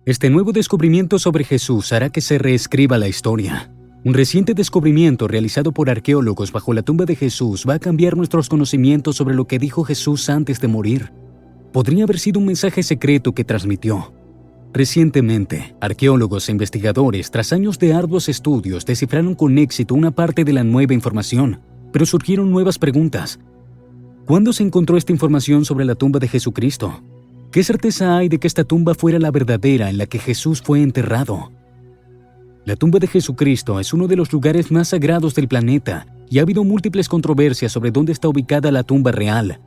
Este nuevo descubrimiento sobre Jesús hará que se reescriba la historia. Un reciente descubrimiento realizado por arqueólogos bajo la tumba de Jesús va a cambiar nuestros conocimientos sobre lo que dijo Jesús antes de morir. Podría haber sido un mensaje secreto que transmitió. Recientemente, arqueólogos e investigadores, tras años de arduos estudios, descifraron con éxito una parte de la nueva información, pero surgieron nuevas preguntas. ¿Cuándo se encontró esta información sobre la tumba de Jesucristo? ¿Qué certeza hay de que esta tumba fuera la verdadera en la que Jesús fue enterrado? La tumba de Jesucristo es uno de los lugares más sagrados del planeta y ha habido múltiples controversias sobre dónde está ubicada la tumba real,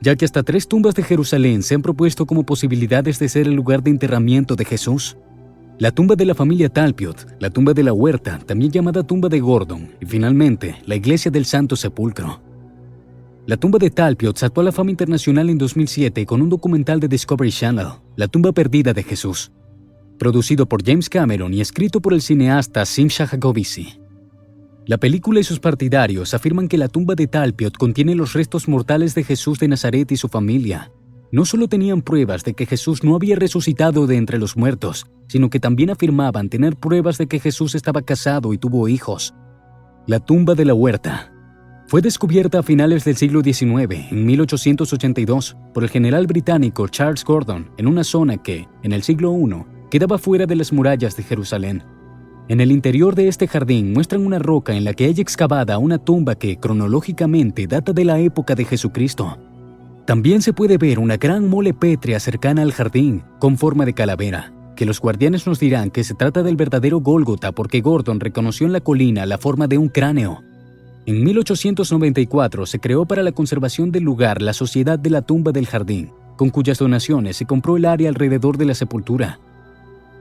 ya que hasta 3 tumbas de Jerusalén se han propuesto como posibilidades de ser el lugar de enterramiento de Jesús. La tumba de la familia Talpiot, la tumba de la Huerta, también llamada tumba de Gordon, y finalmente, la iglesia del Santo Sepulcro. La tumba de Talpiot saltó a la fama internacional en 2007 con un documental de Discovery Channel, La tumba perdida de Jesús, producido por James Cameron y escrito por el cineasta Simcha Jacobisi. La película y sus partidarios afirman que la tumba de Talpiot contiene los restos mortales de Jesús de Nazaret y su familia. No solo tenían pruebas de que Jesús no había resucitado de entre los muertos, sino que también afirmaban tener pruebas de que Jesús estaba casado y tuvo hijos. La tumba de la Huerta fue descubierta a finales del siglo XIX, en 1882, por el general británico Charles Gordon, en una zona que, en el siglo I, quedaba fuera de las murallas de Jerusalén. En el interior de este jardín muestran una roca en la que hay excavada una tumba que, cronológicamente, data de la época de Jesucristo. También se puede ver una gran mole pétrea cercana al jardín, con forma de calavera, que los guardianes nos dirán que se trata del verdadero Gólgota porque Gordon reconoció en la colina la forma de un cráneo. En 1894 se creó para la conservación del lugar la Sociedad de la Tumba del Jardín, con cuyas donaciones se compró el área alrededor de la sepultura.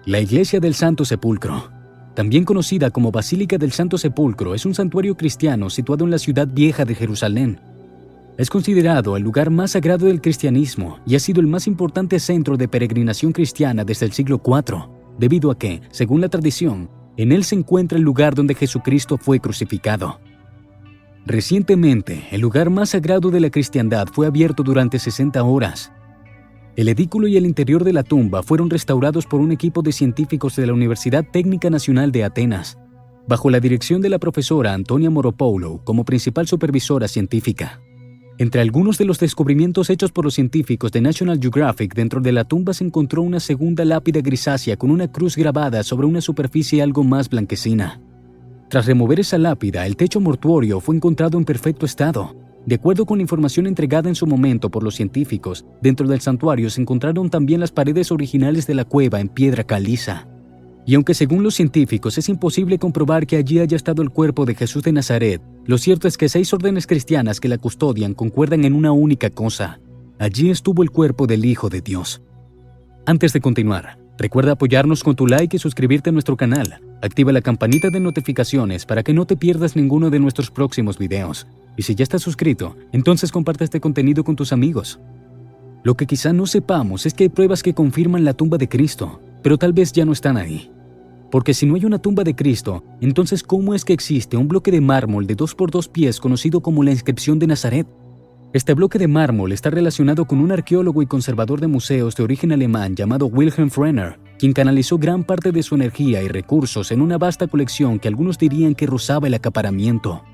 La Iglesia del Santo Sepulcro, también conocida como Basílica del Santo Sepulcro, es un santuario cristiano situado en la ciudad vieja de Jerusalén. Es considerado el lugar más sagrado del cristianismo y ha sido el más importante centro de peregrinación cristiana desde el siglo IV, debido a que, según la tradición, en él se encuentra el lugar donde Jesucristo fue crucificado. Recientemente, el lugar más sagrado de la cristiandad fue abierto durante 60 horas. El edículo y el interior de la tumba fueron restaurados por un equipo de científicos de la Universidad Técnica Nacional de Atenas, bajo la dirección de la profesora Antonia Moropoulou como principal supervisora científica. Entre algunos de los descubrimientos hechos por los científicos de National Geographic, dentro de la tumba se encontró una segunda lápida grisácea con una cruz grabada sobre una superficie algo más blanquecina. Tras remover esa lápida, el techo mortuorio fue encontrado en perfecto estado. De acuerdo con la información entregada en su momento por los científicos, dentro del santuario se encontraron también las paredes originales de la cueva en piedra caliza. Y aunque según los científicos es imposible comprobar que allí haya estado el cuerpo de Jesús de Nazaret, lo cierto es que 6 órdenes cristianas que la custodian concuerdan en una única cosa: allí estuvo el cuerpo del Hijo de Dios. Antes de continuar, recuerda apoyarnos con tu like y suscribirte a nuestro canal. Activa la campanita de notificaciones para que no te pierdas ninguno de nuestros próximos videos. Y si ya estás suscrito, entonces comparte este contenido con tus amigos. Lo que quizá no sepamos es que hay pruebas que confirman la tumba de Cristo, pero tal vez ya no están ahí. Porque si no hay una tumba de Cristo, entonces ¿cómo es que existe un bloque de mármol de 2 por 2 pies conocido como la inscripción de Nazaret? Este bloque de mármol está relacionado con un arqueólogo y conservador de museos de origen alemán llamado Wilhelm Frenner, quien canalizó gran parte de su energía y recursos en una vasta colección que algunos dirían que rozaba el acaparamiento,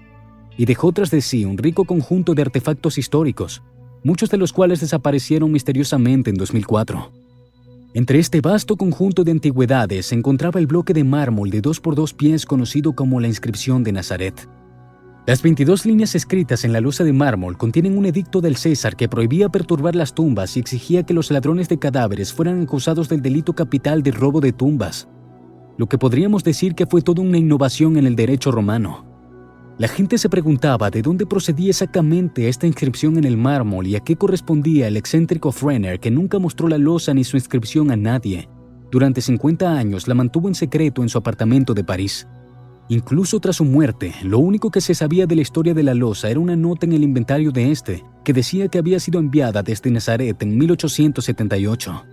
y dejó tras de sí un rico conjunto de artefactos históricos, muchos de los cuales desaparecieron misteriosamente en 2004. Entre este vasto conjunto de antigüedades se encontraba el bloque de mármol de 2 por 2 pies conocido como la inscripción de Nazaret. Las 22 líneas escritas en la losa de mármol contienen un edicto del César que prohibía perturbar las tumbas y exigía que los ladrones de cadáveres fueran acusados del delito capital de robo de tumbas, lo que podríamos decir que fue toda una innovación en el derecho romano. La gente se preguntaba de dónde procedía exactamente esta inscripción en el mármol y a qué correspondía el excéntrico Frenner, que nunca mostró la losa ni su inscripción a nadie. Durante 50 años la mantuvo en secreto en su apartamento de París. Incluso tras su muerte, lo único que se sabía de la historia de la losa era una nota en el inventario de este, que decía que había sido enviada desde Nazaret en 1878.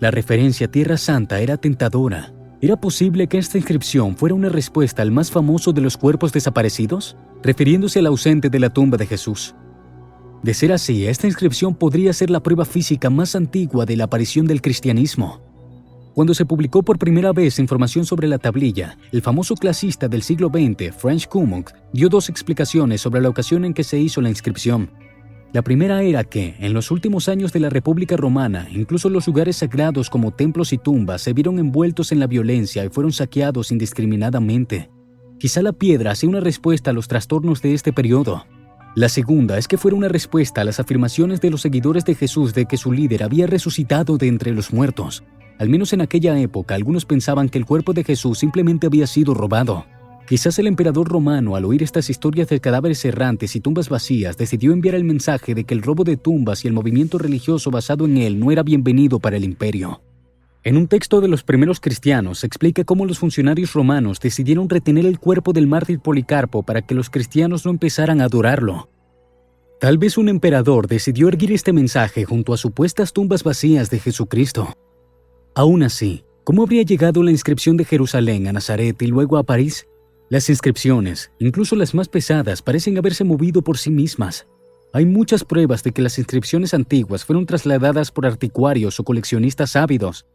La referencia a Tierra Santa era tentadora. ¿Era posible que esta inscripción fuera una respuesta al más famoso de los cuerpos desaparecidos, refiriéndose al ausente de la tumba de Jesús? De ser así, esta inscripción podría ser la prueba física más antigua de la aparición del cristianismo. Cuando se publicó por primera vez información sobre la tablilla, el famoso clasista del siglo XX, Franz Cumont, dio dos explicaciones sobre la ocasión en que se hizo la inscripción. La primera era que, en los últimos años de la República Romana, incluso los lugares sagrados como templos y tumbas se vieron envueltos en la violencia y fueron saqueados indiscriminadamente. Quizá la piedra sea una respuesta a los trastornos de este periodo. La segunda es que fuera una respuesta a las afirmaciones de los seguidores de Jesús de que su líder había resucitado de entre los muertos. Al menos en aquella época, algunos pensaban que el cuerpo de Jesús simplemente había sido robado. Quizás el emperador romano, al oír estas historias de cadáveres errantes y tumbas vacías, decidió enviar el mensaje de que el robo de tumbas y el movimiento religioso basado en él no era bienvenido para el imperio. En un texto de los primeros cristianos se explica cómo los funcionarios romanos decidieron retener el cuerpo del mártir Policarpo para que los cristianos no empezaran a adorarlo. Tal vez un emperador decidió erguir este mensaje junto a supuestas tumbas vacías de Jesucristo. Aún así, ¿cómo habría llegado la inscripción de Jerusalén a Nazaret y luego a París? Las inscripciones, incluso las más pesadas, parecen haberse movido por sí mismas. Hay muchas pruebas de que las inscripciones antiguas fueron trasladadas por anticuarios o coleccionistas ávidos.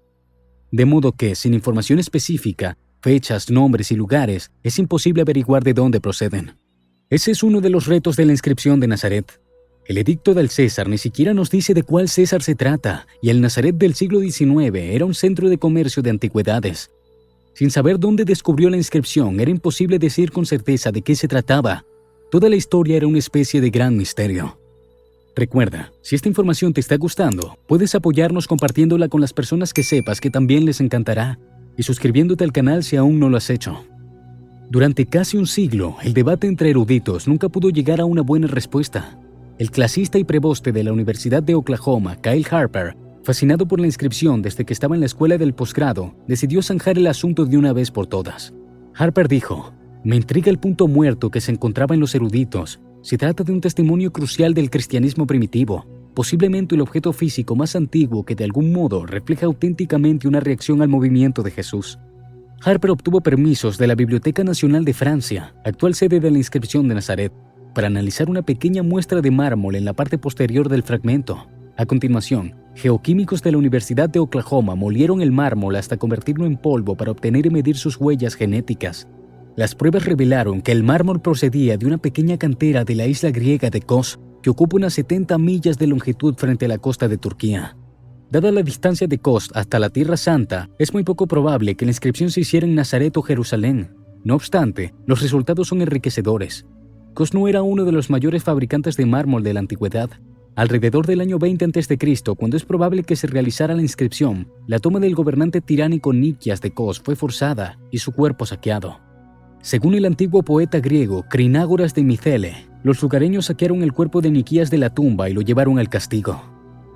De modo que, sin información específica, fechas, nombres y lugares, es imposible averiguar de dónde proceden. Ese es uno de los retos de la inscripción de Nazaret. El edicto del César ni siquiera nos dice de cuál César se trata, y el Nazaret del siglo XIX era un centro de comercio de antigüedades. Sin saber dónde descubrió la inscripción, era imposible decir con certeza de qué se trataba. Toda la historia era una especie de gran misterio. Recuerda, si esta información te está gustando, puedes apoyarnos compartiéndola con las personas que sepas que también les encantará, y suscribiéndote al canal si aún no lo has hecho. Durante casi un siglo, el debate entre eruditos nunca pudo llegar a una buena respuesta. El clasista y preboste de la Universidad de Oklahoma, Kyle Harper, fascinado por la inscripción desde que estaba en la escuela del posgrado, decidió zanjar el asunto de una vez por todas. Harper dijo: «Me intriga el punto muerto que se encontraba en los eruditos. Se trata de un testimonio crucial del cristianismo primitivo, posiblemente el objeto físico más antiguo que de algún modo refleja auténticamente una reacción al movimiento de Jesús». Harper obtuvo permisos de la Biblioteca Nacional de Francia, actual sede de la inscripción de Nazaret, para analizar una pequeña muestra de mármol en la parte posterior del fragmento. A continuación, geoquímicos de la Universidad de Oklahoma molieron el mármol hasta convertirlo en polvo para obtener y medir sus huellas genéticas. Las pruebas revelaron que el mármol procedía de una pequeña cantera de la isla griega de Kos, que ocupa unas 70 millas de longitud frente a la costa de Turquía. Dada la distancia de Kos hasta la Tierra Santa, es muy poco probable que la inscripción se hiciera en Nazaret o Jerusalén. No obstante, los resultados son enriquecedores. Kos no era uno de los mayores fabricantes de mármol de la antigüedad. Alrededor del año 20 a.C., cuando es probable que se realizara la inscripción, la toma del gobernante tiránico Nikias de Kos fue forzada y su cuerpo saqueado. Según el antiguo poeta griego Crinágoras de Micele, los lugareños saquearon el cuerpo de Nikias de la tumba y lo llevaron al castigo.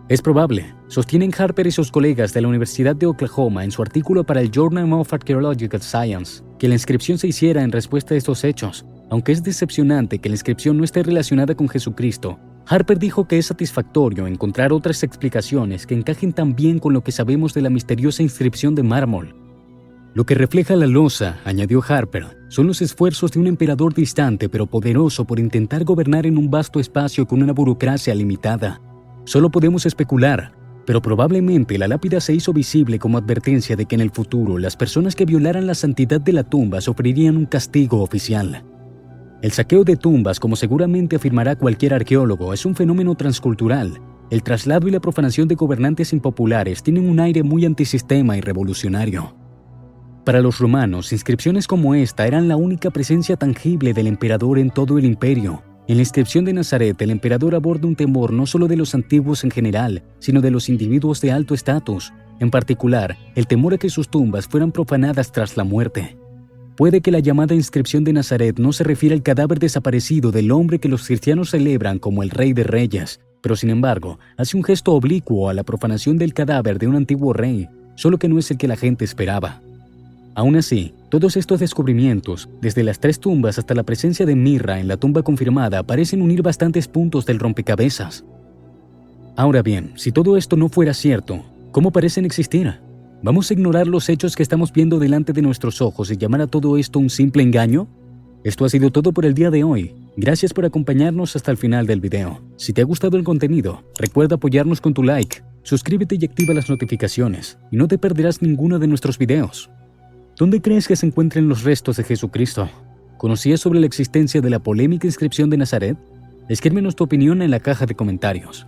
Es probable, sostienen Harper y sus colegas de la Universidad de Oklahoma en su artículo para el Journal of Archaeological Science, que la inscripción se hiciera en respuesta a estos hechos. Aunque es decepcionante que la inscripción no esté relacionada con Jesucristo, Harper dijo que es satisfactorio encontrar otras explicaciones que encajen también con lo que sabemos de la misteriosa inscripción de mármol. Lo que refleja la losa, añadió Harper, son los esfuerzos de un emperador distante pero poderoso por intentar gobernar en un vasto espacio con una burocracia limitada. Solo podemos especular, pero probablemente la lápida se hizo visible como advertencia de que en el futuro las personas que violaran la santidad de la tumba sufrirían un castigo oficial. El saqueo de tumbas, como seguramente afirmará cualquier arqueólogo, es un fenómeno transcultural. El traslado y la profanación de gobernantes impopulares tienen un aire muy antisistema y revolucionario. Para los romanos, inscripciones como esta eran la única presencia tangible del emperador en todo el imperio. En la inscripción de Nazaret, el emperador aborda un temor no solo de los antiguos en general, sino de los individuos de alto estatus, en particular, el temor a que sus tumbas fueran profanadas tras la muerte. Puede que la llamada inscripción de Nazaret no se refiera al cadáver desaparecido del hombre que los cristianos celebran como el Rey de Reyes, pero sin embargo, hace un gesto oblicuo a la profanación del cadáver de un antiguo rey, solo que no es el que la gente esperaba. Aún así, todos estos descubrimientos, desde las 3 tumbas hasta la presencia de mirra en la tumba confirmada, parecen unir bastantes puntos del rompecabezas. Ahora bien, si todo esto no fuera cierto, ¿cómo parecen existir? ¿Vamos a ignorar los hechos que estamos viendo delante de nuestros ojos y llamar a todo esto un simple engaño? Esto ha sido todo por el día de hoy. Gracias por acompañarnos hasta el final del video. Si te ha gustado el contenido, recuerda apoyarnos con tu like. Suscríbete y activa las notificaciones y no te perderás ninguno de nuestros videos. ¿Dónde crees que se encuentren los restos de Jesucristo? ¿Conocías sobre la existencia de la polémica inscripción de Nazaret? Escríbenos tu opinión en la caja de comentarios.